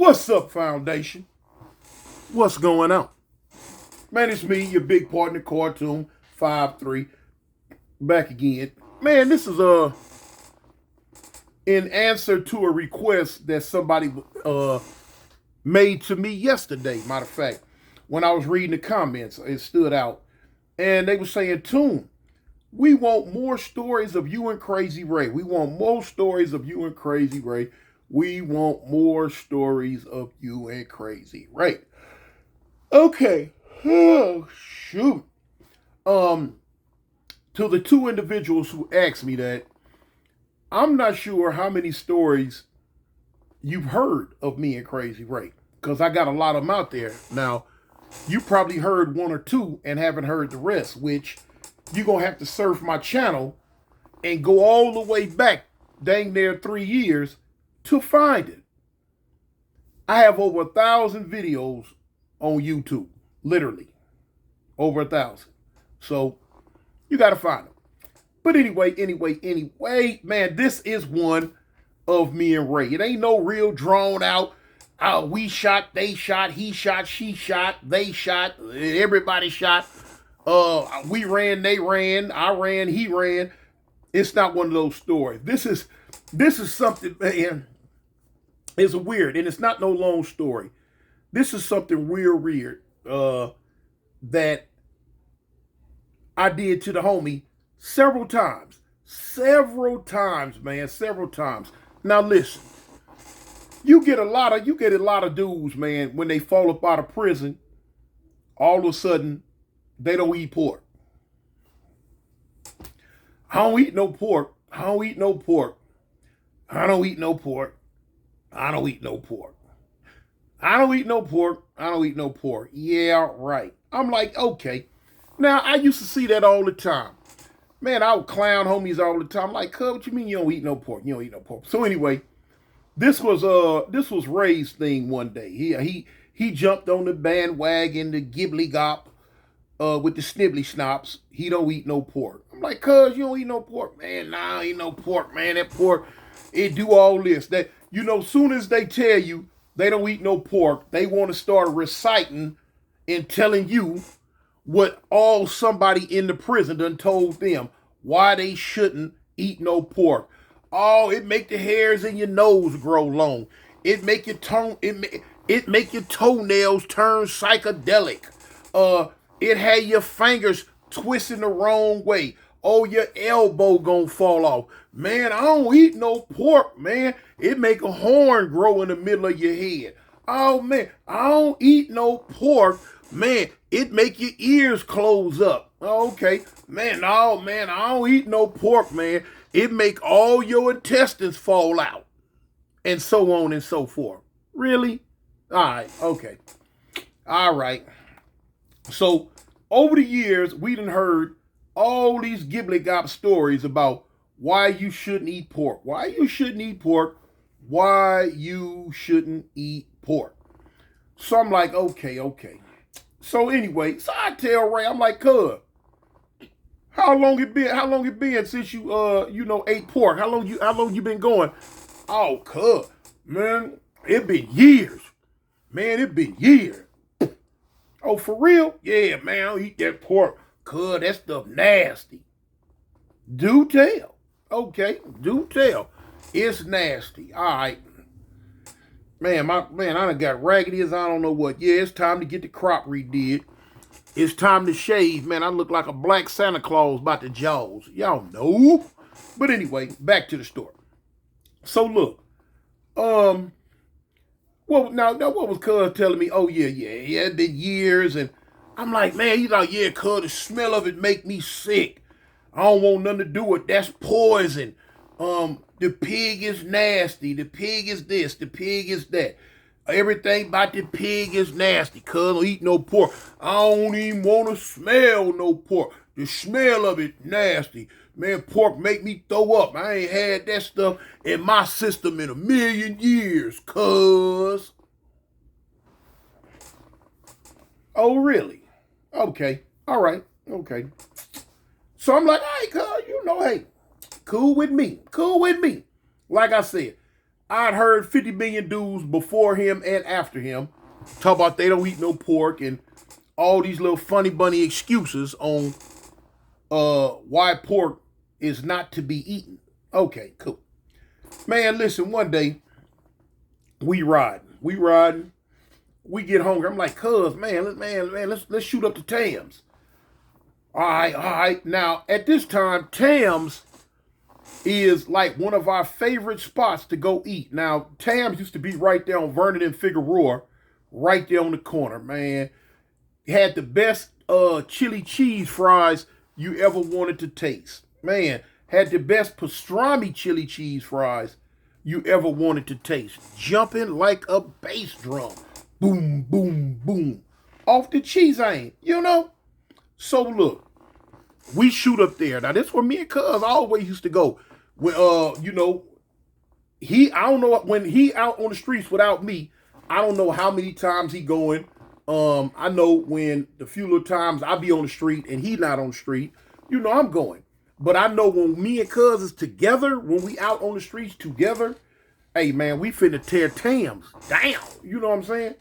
What's up, Foundation? What's going on? Man, it's me, your big partner, Cartoon 5-3, back again. Man, this is in answer to a request that somebody made to me yesterday. Matter of fact, when I was reading the comments, it stood out. And they were saying, Toon, we want more stories of you and Crazy Ray. We want more stories of you and Crazy Ray. We want more stories of you and Crazy Ray. Okay. Oh, shoot. To the two individuals who asked me that, I'm not sure how many stories you've heard of me and Crazy Ray, because I got a lot of them out there. Now, you probably heard one or two and haven't heard the rest, which you're going to have to surf my channel and go all the way back, dang near 3 years, to find it. I have over 1,000 videos on YouTube, literally, over 1,000. So, you got to find them. But anyway, man, this is one of me and Ray. It ain't no real drawn out, we shot, they shot, he shot, she shot, they shot, everybody shot. We ran, they ran, I ran, he ran. It's not one of those stories. This is something, man. It's weird, and it's not no long story. This is something real weird that I did to the homie several times. Several times, man. Several times. Now listen. You get a lot of dudes, man, when they fall up out of prison, all of a sudden, they don't eat pork. I don't eat no pork. I don't eat no pork. I don't eat no pork. I don't eat no pork. I don't eat no pork. I don't eat no pork. Yeah, right. I'm like, okay. Now, I used to see that all the time. Man, I would clown homies all the time. Like, cuz, what you mean you don't eat no pork? You don't eat no pork. So anyway, this was Ray's thing one day. He jumped on the bandwagon, the gibbly gop, with the snibbly snops. He don't eat no pork. I'm like, cuz, you don't eat no pork. Man, nah, I ain't no pork, man. That pork, it do all this. That, soon as they tell you they don't eat no pork, they want to start reciting and telling you what all somebody in the prison done told them why they shouldn't eat no pork. Oh, it make the hairs in your nose grow long. It make your it make your toenails turn psychedelic. It had your fingers twisting the wrong way. Oh, your elbow gonna fall off. Man, I don't eat no pork, man. It make a horn grow in the middle of your head. Oh, man, I don't eat no pork. Man, it make your ears close up. Okay, man, no, man, I don't eat no pork, man. It make all your intestines fall out. And so on and so forth. Really? All right, okay. All right. So, over the years, we done heard all these gibbly-gop stories about why you shouldn't eat pork. Why you shouldn't eat pork. Why you shouldn't eat pork. So I'm like, okay. So anyway, so I tell Ray, I'm like, cuz, how long it been since you ate pork? How long you been going? Oh, cuz, man, it been years. Man, it been years. Oh, for real? Yeah, man, I don't eat that pork. Cuz, that stuff nasty. Do tell. Okay, do tell. It's nasty. All right. Man, I done got raggedy as I don't know what. Yeah, it's time to get the crop redid. It's time to shave. Man, I look like a black Santa Claus about the jaws. Y'all know. But anyway, back to the story. So look, what was cuz telling me? Oh yeah, it's been years, and I'm like, man, he's like, yeah, cuz the smell of it make me sick. I don't want nothing to do with it. That's poison. The pig is nasty. The pig is this. The pig is that. Everything about the pig is nasty. Cuz don't eat no pork. I don't even want to smell no pork. The smell of it nasty. Man, pork make me throw up. I ain't had that stuff in my system in a million years, cuz. Oh, really? Okay. All right. Okay. So I'm like, hey, cuz, hey, cool with me. Cool with me. Like I said, I'd heard 50 million dudes before him and after him talk about they don't eat no pork and all these little funny bunny excuses on why pork is not to be eaten. Okay, cool. Man, listen, one day we riding. We get hungry. I'm like, cuz, let's shoot up to Tams. All right. Now, at this time, Tams is like one of our favorite spots to go eat. Now, Tams used to be right there on Vernon and Figueroa, right there on the corner, man. Had the best chili cheese fries you ever wanted to taste. Man, had the best pastrami chili cheese fries you ever wanted to taste. Jumping like a bass drum. Boom, boom, boom. Off the cheese ain't, you know? So look, we shoot up there. Now this where me and Cuz always used to go. When I don't know when he out on the streets without me, I don't know how many times he going. I know when the few little times I be on the street and he not on the street, I'm going. But I know when me and Cuz is together, when we out on the streets together, hey man, we finna tear Tams down. You know what I'm saying?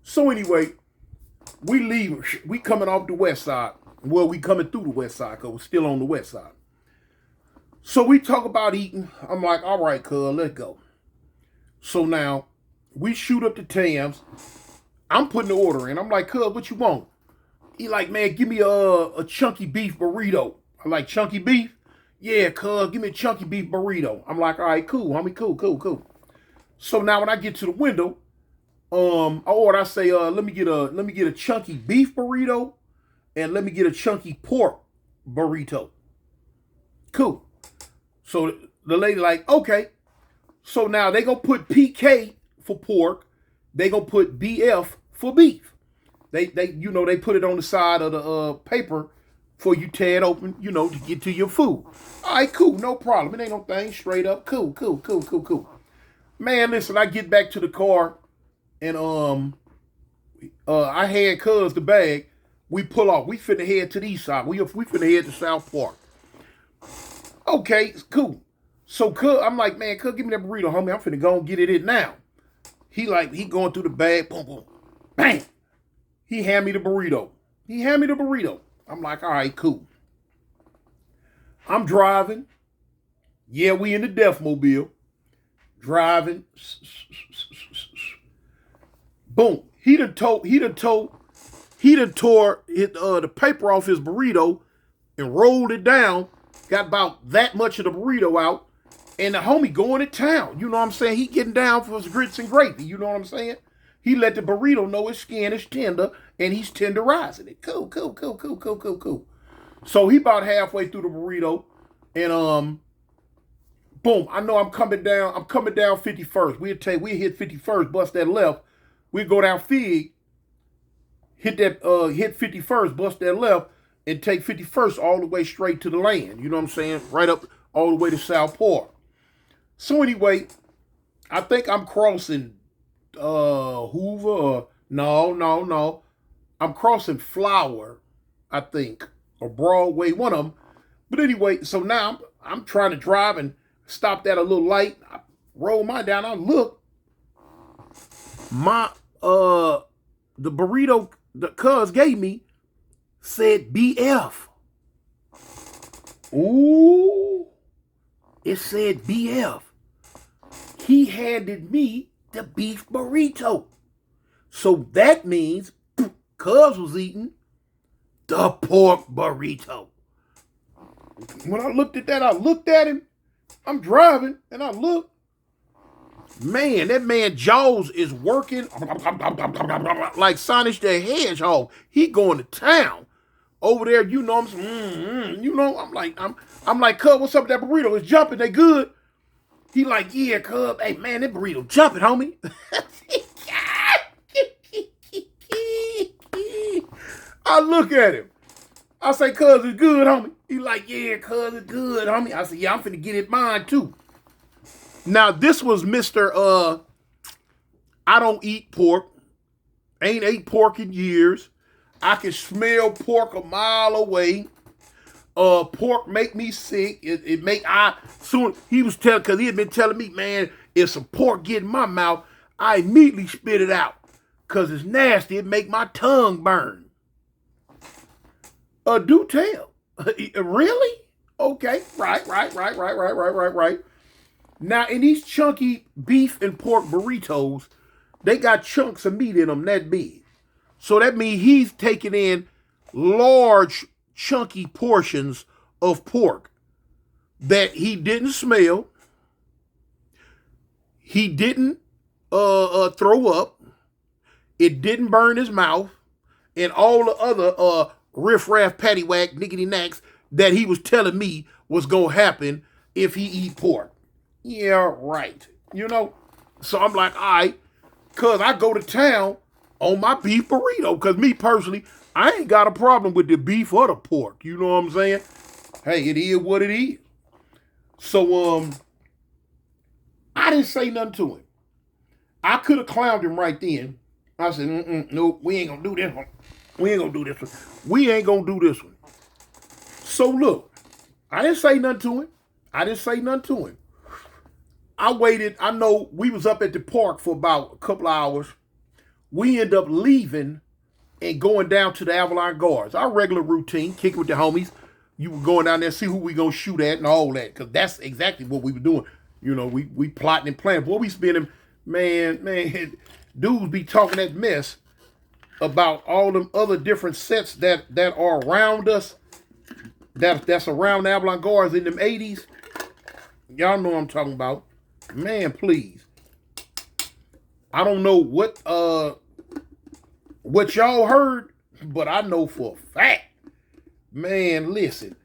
So anyway, we leave. We coming off the west side. Well, we coming through the west side because we're still on the west side. So we talk about eating. I'm like, all right, cuz, let's go. So now we shoot up to Tams. I'm putting the order in. I'm like, cuz, what you want? He like, man, give me a chunky beef burrito. I'm like, chunky beef? Yeah, cuz, give me a chunky beef burrito. I'm like, all right, cool, homie, cool. So now when I get to the window, I say, let me get a chunky beef burrito and let me get a chunky pork burrito. Cool. So the lady like, okay. So now they gonna put PK for pork. They gonna put BF for beef. They put it on the side of the paper for you tear it open, to get to your food. All right, cool, no problem. It ain't no thing. Straight up, cool. Man, listen, I get back to the car and I had Cuz the bag. We pull off. We finna head to the east side. We finna head to South Park. Okay, cool. So Cuz, I'm like, man, Cuz, give me that burrito, homie. I'm finna go and get it in now. He going through the bag, boom, boom, bang. He hand me the burrito. I'm like, all right, cool. I'm driving. Yeah, we in the Deathmobile. Driving. Boom. He done tore the paper off his burrito and rolled it down. Got about that much of the burrito out. And the homie going to town. You know what I'm saying? He getting down for his grits and gravy. You know what I'm saying? He let the burrito know his skin is tender and he's tenderizing it. Cool. So he about halfway through the burrito and boom, I know I'm coming down 51st. We hit 51st, bust that left. We go down Fig, hit 51st, bust that left, and take 51st all the way straight to the land. You know what I'm saying? Right up all the way to South Park. So anyway, I think I'm crossing Hoover. No. I'm crossing Flower, I think, or Broadway, one of them. But anyway, so now I'm trying to drive and stopped at a little light. I roll mine down. I look. My the burrito the Cuz gave me said BF. Ooh. It said BF. He handed me the beef burrito. So that means Cuz was eating the pork burrito. When I looked at that, I looked at him. I'm driving and I look. Man, that man Jaws is working like Sonic the Hedgehog. He going to town. Over there, I'm like, Cub, what's up with that burrito? It's jumping, they good. He like, yeah, Cub. Hey man, that burrito jumping, homie. I look at him. I say, Cuz, it's good, homie. He like, yeah, Cuz, it's good, homie. I said, yeah, I'm finna get it mine too. Now, this was Mr. I don't eat pork. Ain't ate pork in years. I can smell pork a mile away. Pork make me sick. He was telling, because he had been telling me, man, if some pork get in my mouth, I immediately spit it out. Because it's nasty. It make my tongue burn. Do tell. Really? Okay. Right. Now, in these chunky beef and pork burritos, they got chunks of meat in them that big. So that means he's taking in large, chunky portions of pork that he didn't smell. He didn't throw up. It didn't burn his mouth. And all the other riff-raff, paddywhack, nickety-knacks that he was telling me was going to happen if he eat pork. Yeah, right. You know? So I'm like, all right, because I go to town on my beef burrito. Because me personally, I ain't got a problem with the beef or the pork. You know what I'm saying? Hey, it is what it is. So, I didn't say nothing to him. I could have clowned him right then. I said, no, we ain't going to do this one. We ain't going to do this one. We ain't going to do this one. So, look, I didn't say nothing to him. I waited. I know we was up at the park for about a couple of hours. We end up leaving and going down to the Avalon Gardens. Our regular routine, kicking with the homies. You were going down there, see who we going to shoot at and all that. Because that's exactly what we were doing. You know, we plotting and planning. Boy, we spending, man, dudes be talking that mess about all them other different sets that are around us. That's around the Avalon Gardens in them 80s. Y'all know what I'm talking about. Man, please. I don't know what y'all heard, but I know for a fact. Man, listen.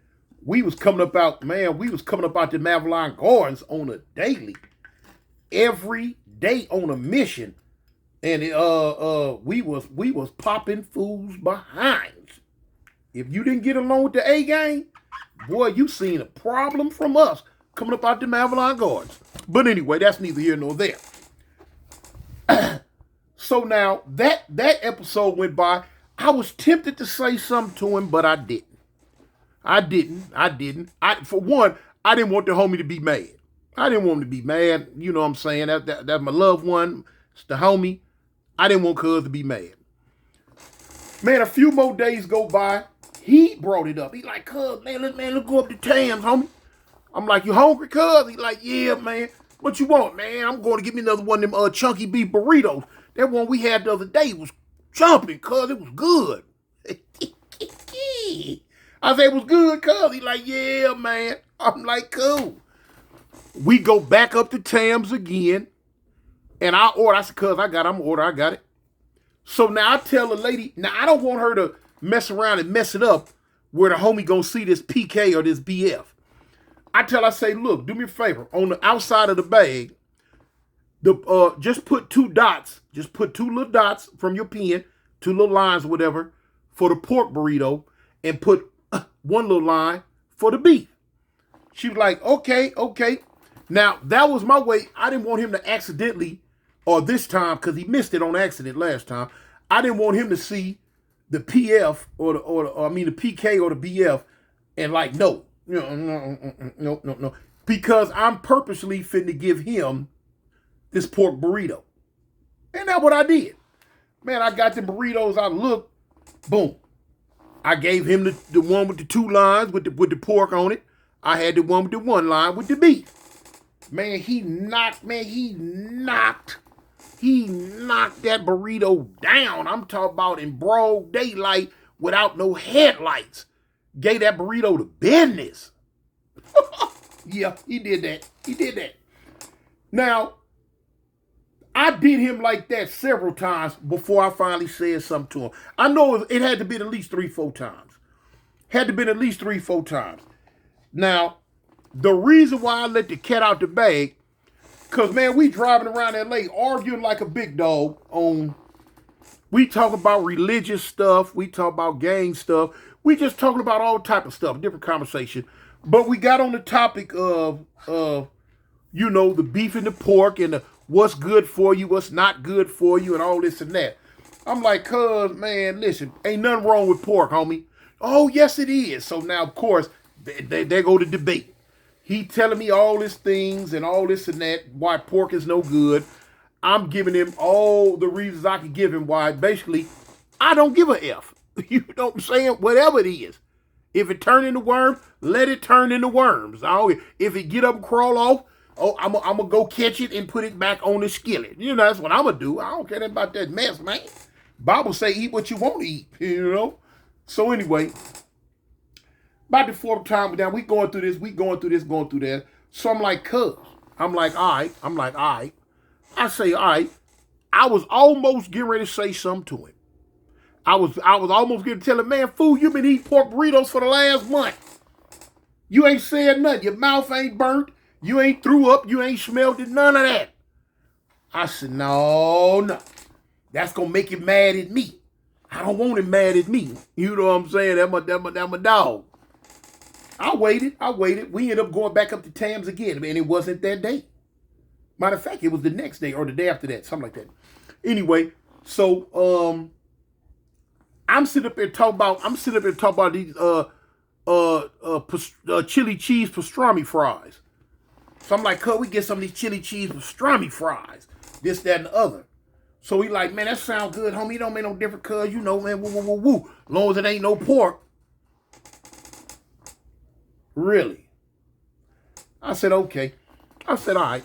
We was coming up out the Avalon Gardens on a daily. Every day on a mission. And we was popping fools behind. If you didn't get along with the A gang, boy, you seen a problem from us coming up out the Avalon Gardens. But anyway, that's neither here nor there. So now that episode went by, I was tempted to say something to him, but I didn't. For one, I didn't want the homie to be mad. I didn't want him to be mad. You know what I'm saying? That's my loved one. It's the homie. I didn't want cuz to be mad. Man, a few more days go by. He brought it up. He like, cuz, let's go up to Tams, homie. I'm like, you hungry, cuz? He like, yeah, man. What you want, man? I'm going to get me another one of them chunky beef burritos. That one we had the other day was jumping, cuz. It was good. I said, it was good, cuz. He like, yeah, man. I'm like, cool. We go back up to Tams again. And I order. I said, cuz, I'm going to order. I got it. So now I tell the lady, now I don't want her to mess around and mess it up where the homie gonna see this PK or this BF. I say, look, do me a favor. On the outside of the bag, just put 2 dots. Just put 2 little dots from your pen, 2 little lines or whatever, for the pork burrito, and put 1 little line for the beef. She was like, okay. Now, that was my way. I didn't want him to accidentally, or this time, because he missed it on accident last time, I didn't want him to see the PF or the PK or the BF and like, no. Because I'm purposely finna give him this pork burrito. And that's what I did. Man, I got the burritos, I looked, boom. I gave him the one with the 2 lines with the pork on it. I had the one with the 1 line with the beef. Man, he knocked that burrito down. I'm talking about in broad daylight without no headlights. Gave that burrito the business. Yeah, he did that. Now, I did him like that several times before I finally said something to him. I know it had to be at least 3-4 times. Now, the reason why I let the cat out the bag, because, man, we driving around L.A. arguing like a big dog on, we talk about religious stuff, we talk about gang stuff, we just talking about all type of stuff, different conversation. But we got on the topic of the beef and the pork and the what's good for you, what's not good for you, and all this and that. I'm like, cuz, man, listen, ain't nothing wrong with pork, homie. Oh, yes, it is. So now, of course, they go to debate. He telling me all these things and all this and that, why pork is no good. I'm giving him all the reasons I can give him why. Basically, I don't give a F. You know what I'm saying? Whatever it is. If it turn into worms, let it turn into worms. If it get up and crawl off, I'm going to go catch it and put it back on the skillet. You know, that's what I'm going to do. I don't care about that mess, man. Bible say eat what you want to eat, you know. So anyway, about the fourth time down, we going through this, going through that. So I'm like, cuz. I'm like, all right. I say, all right. I was almost getting ready to say something to him. I was almost going to tell him, man, fool, you been eating pork burritos for the last month. You ain't said nothing. Your mouth ain't burnt. You ain't threw up. You ain't smelled it. None of that. I said, no. That's going to make him mad at me. I don't want him mad at me. You know what I'm saying? That's my dog. I waited. We ended up going back up to Tams again, and it wasn't that day. Matter of fact, it was the next day or the day after that, something like that. Anyway, so I'm sitting up there talking about these chili cheese pastrami fries. So I'm like, cuz, we get some of these chili cheese pastrami fries. This, that, and the other. So he like, man, that sound good, homie. It don't make no difference, cuz, you know, man, woo. Long as it ain't no pork. Really? I said, okay. I said, all right.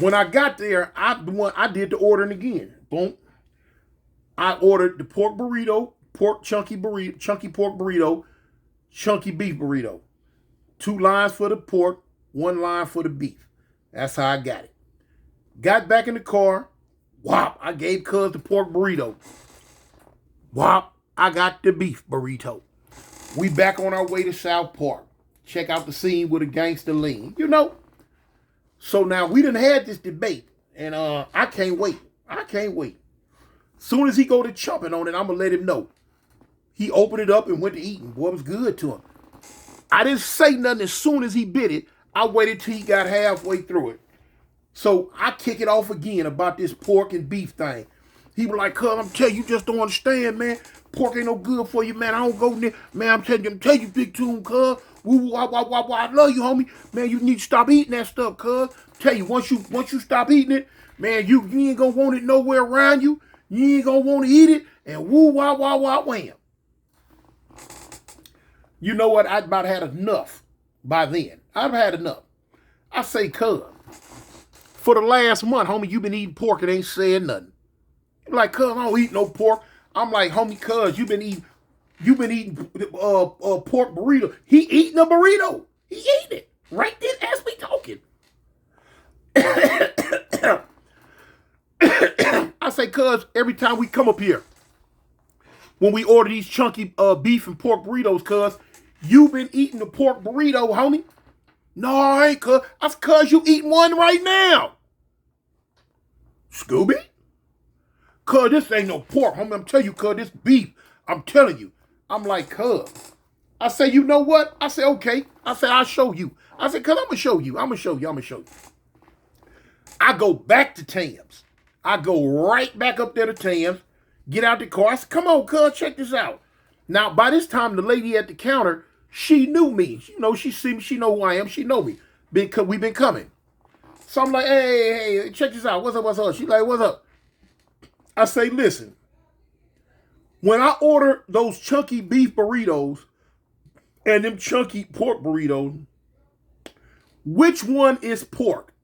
When I got there, I did the ordering again. Boom. I ordered the pork burrito, chunky pork burrito, chunky beef burrito. 2 lines for the pork, 1 line for the beef. That's how I got it. Got back in the car. Whop, I gave cuz the pork burrito. Whop, I got the beef burrito. We back on our way to South Park. Check out the scene with a gangster lean. You know? So now we done had this debate. And I can't wait. Soon as he go to chomping on it, I'm going to let him know. He opened it up and went to eating. Boy, it was good to him. I didn't say nothing as soon as he bit it. I waited till he got halfway through it. So I kick it off again about this pork and beef thing. He was like, cuz, I'm telling you, just don't understand, man. Pork ain't no good for you, man. I don't go near. Man, I'm telling you, Big Tune, cuz. Woo, I love you, homie. Man, you need to stop eating that stuff, cuz. Tell you, once you stop eating it, man, you ain't gonna want it nowhere around you. You ain't gonna want to eat it. And woo, wham. You know what? I'd about had enough by then. I've had enough. I say, cuz, for the last month, homie, you been eating pork and ain't saying nothing. You're like, cuz, I don't eat no pork. I'm like, homie, cuz, you been eating pork burrito. He eating a burrito. He eating it right then as we talking. I say, cuz, every time we come up here, when we order these chunky beef and pork burritos, cuz, you been eating the pork burrito, homie. No, I ain't, cuz. That's cuz you eating one right now. Scooby? Cuz, this ain't no pork, homie. I'm telling you, cuz, this beef. I'm telling you. I'm like, cuz. I say, you know what? I say, okay. I say, I'll show you. I say, cuz, I'm going to show you. I go back to Tams. I go right back up there to Tams. Get out the car. I said, come on, cuz, check this out. Now, by this time, the lady at the counter, she knew me. You know, she see me. She know who I am. She know me. We've been coming. So I'm like, hey, check this out. What's up? She like, what's up? I say, listen. When I order those chunky beef burritos and them chunky pork burritos, which one is pork?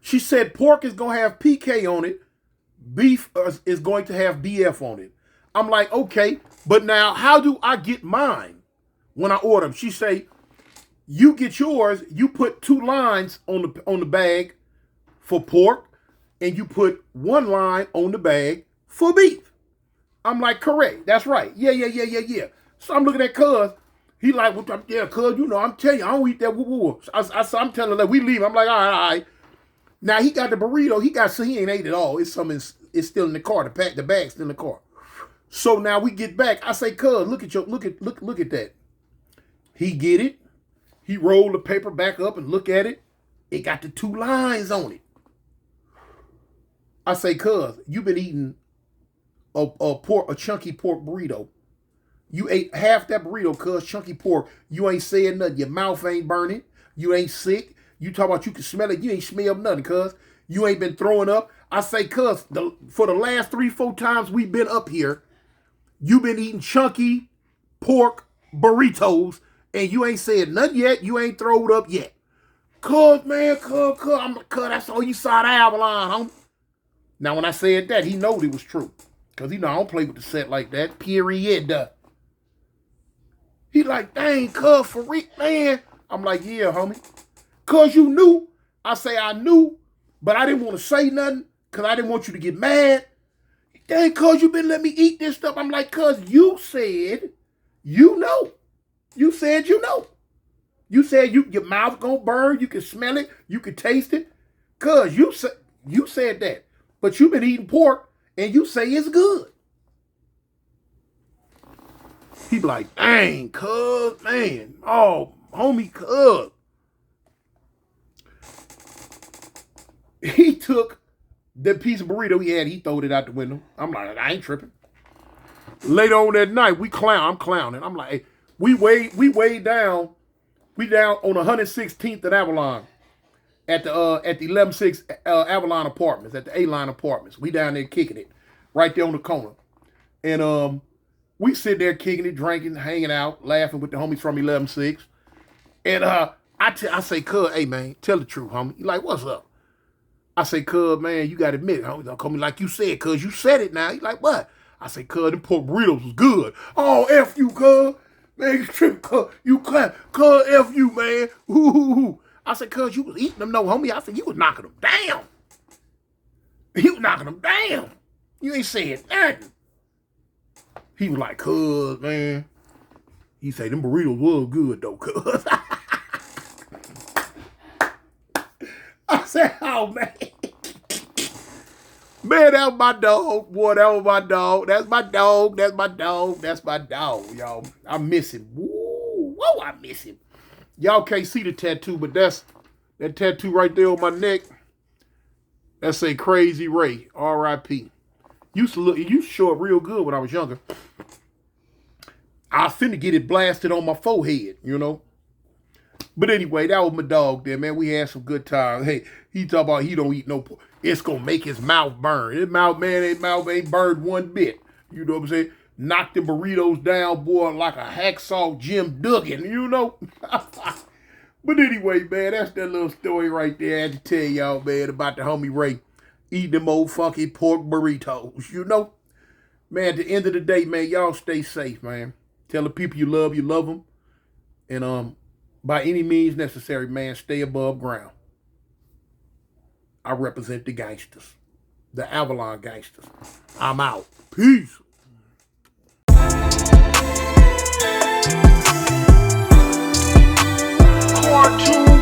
She said pork is going to have PK on it. Beef is going to have BF on it. I'm like, okay, but now how do I get mine when I order them? She say, you get yours, you put 2 lines on the bag for pork, and you put 1 line on the bag for beef. I'm like, correct, that's right. Yeah. So I'm looking at cuz. He like, well, yeah, cuz, you know, I'm telling you, I don't eat that woo-woo. I'm telling her, like, we leave. I'm like, all right. Now he got the burrito. So he ain't ate it all. It's still in the car. The bag's still in the car. So now we get back. I say, cuz, look at that. He get it. He rolled the paper back up and look at it. It got the 2 lines on it. I say, cuz, you been eating a chunky pork burrito You ate half that burrito, cuz, chunky pork. You ain't saying nothing. Your mouth ain't burning. You ain't sick. You talk about you can smell it. You ain't smell nothing, cuz. You ain't been throwing up. I say, cuz, for the last 3-4 times we've been up here, you been eating chunky pork burritos, and you ain't said nothing yet. You ain't throwed up yet. Cuz, man, cuz, that's all you saw the Avalon, homie. Now, when I said that, he knowed it was true. Because, I don't play with the set like that. Period. He like, dang, cuz, for real, man. I'm like, yeah, homie. Cuz you knew. I say I knew, but I didn't want to say nothing because I didn't want you to get mad. Dang, cuz, you been letting me eat this stuff. I'm like, cuz, you said you know. You said you know. You said your mouth gonna burn. You can smell it. You can taste it. Cuz, you said that. But you been eating pork and you say it's good. He be like, dang, cuz, man. Oh, homie, cuz. He took the piece of burrito he had, he throwed it out the window. I'm like, I ain't tripping. Later on that night, I'm clowning. I'm like, hey, we way down. We down on 116th at Avalon at the 11-6 Avalon Apartments, at the A-Line Apartments. We down there kicking it, right there on the corner. And we sit there kicking it, drinking, hanging out, laughing with the homies from 11-6. And I say, cuz, hey, man, tell the truth, homie. He like, what's up? I say, cuz, man, you got to admit it, homie. Don't call me like you said, cuz you said it now. He like, what? I say, cuz, them pork burritos was good. Oh, F you, cuz. Man, you tripping, cuz. You clap. Cuz, F you, man. Ooh. I said, cuz, you was eating them, no, homie. I said, you was knocking them down. You was knocking them down. You ain't saying nothing. He was like, cuz, man. He said, them burritos was good, though, cuz. I said, oh, man. Man, that was my dog, boy. That was my dog. That's my dog. That's my dog. That's my dog, y'all. I miss him. Whoa, I miss him. Y'all can't see the tattoo, but that tattoo right there on my neck. That say Crazy Ray, R.I.P. You show up real good when I was younger. I finna get it blasted on my forehead, But anyway, that was my dog there, man. We had some good times. Hey, he talk about he don't eat no pork. It's gonna make his mouth burn. His mouth ain't burned one bit. You know what I'm saying? Knocked the burritos down, boy, like a hacksaw Jim Duggan, But anyway, man, that's that little story right there. I had to tell y'all, man, about the homie Ray eating them old funky pork burritos, Man, at the end of the day, man, y'all stay safe, man. Tell the people you love them. And by any means necessary, man, stay above ground. I represent the gangsters. The Avalon gangsters. I'm out. Peace. Cartoon